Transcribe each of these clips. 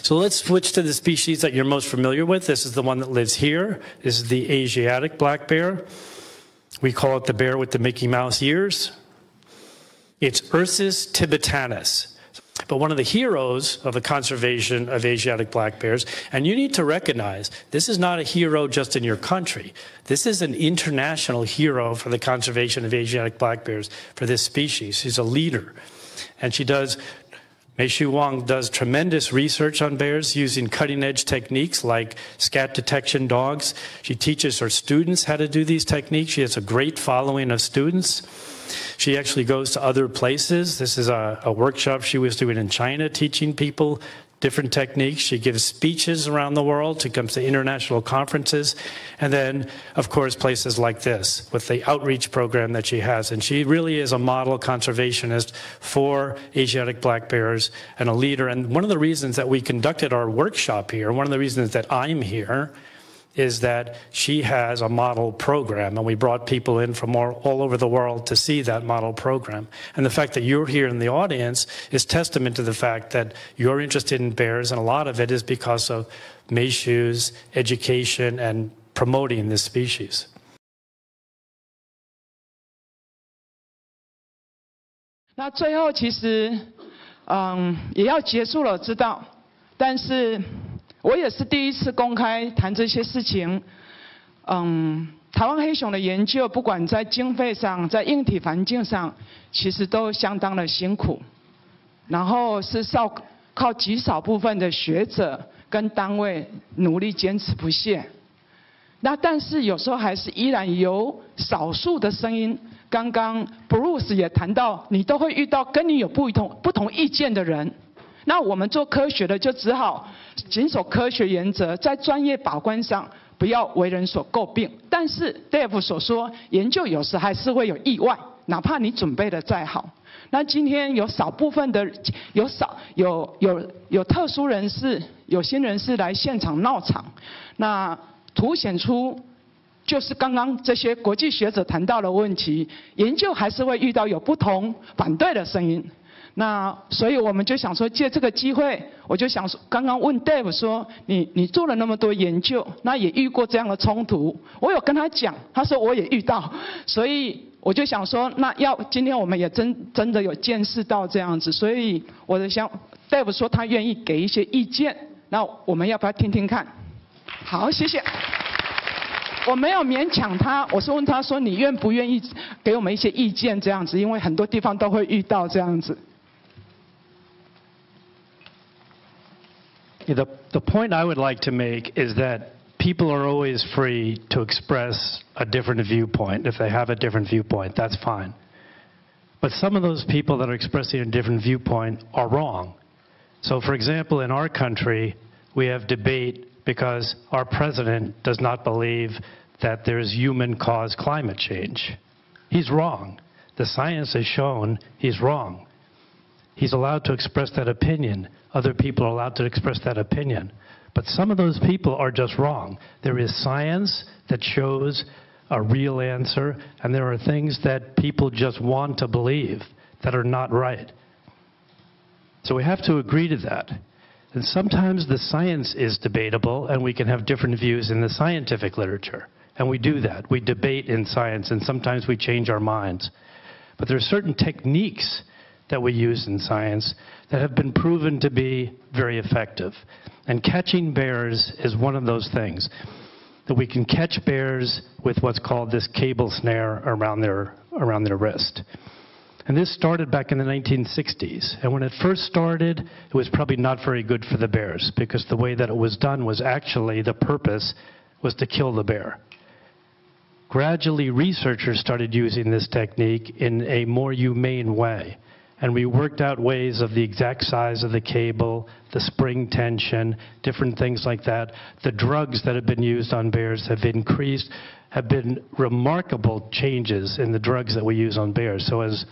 So let's switch to the species that you're most familiar with. This is the one that lives here. This is the Asiatic black bear. We call it the bear with the Mickey Mouse ears. It's Ursus thibetanus. But one of the heroes of the conservation of Asiatic black bears, and you need to recognize, this is not a hero just in your country. This is an international hero for the conservation of Asiatic black bears for this species. She's a leader. And Mei-Shu Wang does tremendous research on bears using cutting-edge techniques like scat detection dogs. She teaches her students how to do these techniques. She has a great following of students. She actually goes to other places. This is a workshop she was doing in China, teaching people different techniques. She gives speeches around the world. She comes to international conferences. And then, of course, places like this with the outreach program that she has. And she really is a model conservationist for Asiatic black bears and a leader. And one of the reasons that we conducted our workshop here, one of the reasons that I'm here, is that she has a model program, and we brought people in from all over the world to see that model program. And the fact that you're here in the audience is testament to the fact that you're interested in bears, and a lot of it is because of Mei-Shu's education and promoting this species. 那最后其实，也要结束了，知道，但是。我也是第一次公开谈这些事情。台湾黑熊的研究，不管在经费上，在硬体环境上，其实都相当的辛苦。然后是靠极少部分的学者跟单位努力坚持不懈。那但是有时候还是依然有少数的声音。刚刚 Bruce 也谈到，你都会遇到跟你有不同意见的人。 那我们做科学的就只好谨守科学原则，在专业把关上不要为人所诟病。但是 Dave 所说，研究有时还是会有意外，哪怕你准备的再好。那今天有少部分的有特殊人士、有心人士来现场闹场，那凸显出就是刚刚这些国际学者谈到的问题，研究还是会遇到有不同反对的声音。 那所以我们就想说，借这个机会，我就想说，刚刚问 Dave 说，你做了那么多研究，那也遇过这样的冲突，我有跟他讲，他说我也遇到，所以我就想说，那今天我们也真的有见识到这样子，所以我的Dave 说他愿意给一些意见，那我们要不要听听看？好，谢谢。我没有勉强他，我是问他说你愿不愿意给我们一些意见这样子，因为很多地方都会遇到这样子。 The point I would like to make is that people are always free to express a different viewpoint. If they have a different viewpoint, that's fine. But some of those people that are expressing a different viewpoint are wrong. So, for example, in our country, we have debate because our president does not believe that there's human-caused climate change. He's wrong. The science has shown he's wrong. He's allowed to express that opinion. Other people are allowed to express that opinion. But some of those people are just wrong. There is science that shows a real answer, and there are things that people just want to believe that are not right. So we have to agree to that. And sometimes the science is debatable, and we can have different views in the scientific literature. And we do that. We debate in science, and sometimes we change our minds. But there are certain techniques that we use in science that have been proven to be very effective. And catching bears is one of those things. That we can catch bears with what's called this cable snare around their wrist. And this started back in the 1960s. And when it first started, it was probably not very good for the bears, because the way that it was done was actually, the purpose was to kill the bear. Gradually, researchers started using this technique in a more humane way. And we worked out ways of the exact size of the cable, the spring tension, different things like that. The drugs that have been used on bears have increased, have been remarkable changes in the drugs that we use on bears. So as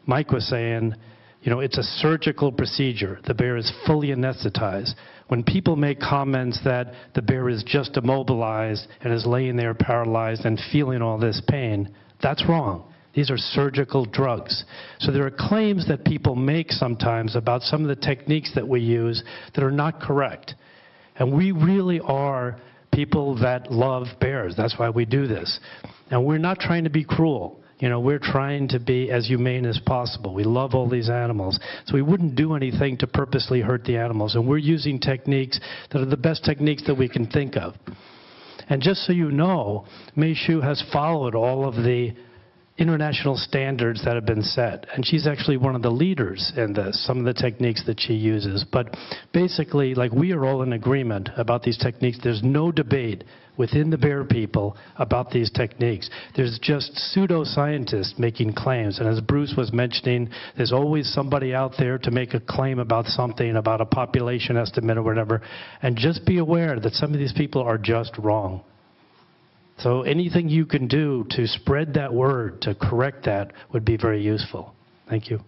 Mike was saying, you know, it's a surgical procedure. The bear is fully anesthetized. When people make comments that the bear is just immobilized and is laying there paralyzed and feeling all this pain, that's wrong. These are surgical drugs. So there are claims that people make sometimes about some of the techniques that we use that are not correct. And we really are people that love bears. That's why we do this. And we're not trying to be cruel. You know, we're trying to be as humane as possible. We love all these animals. So we wouldn't do anything to purposely hurt the animals. And we're using techniques that are the best techniques that we can think of. And just so you know, Mei Xu has followed all of the international standards that have been set. And she's actually one of the leaders in this, some of the techniques that she uses. But basically, like, we are all in agreement about these techniques. There's no debate within the bear people about these techniques. There's just pseudoscientists making claims. And as Bruce was mentioning, there's always somebody out there to make a claim about something, about a population estimate or whatever. And just be aware that some of these people are just wrong. So anything you can do to spread that word, to correct that, would be very useful. Thank you.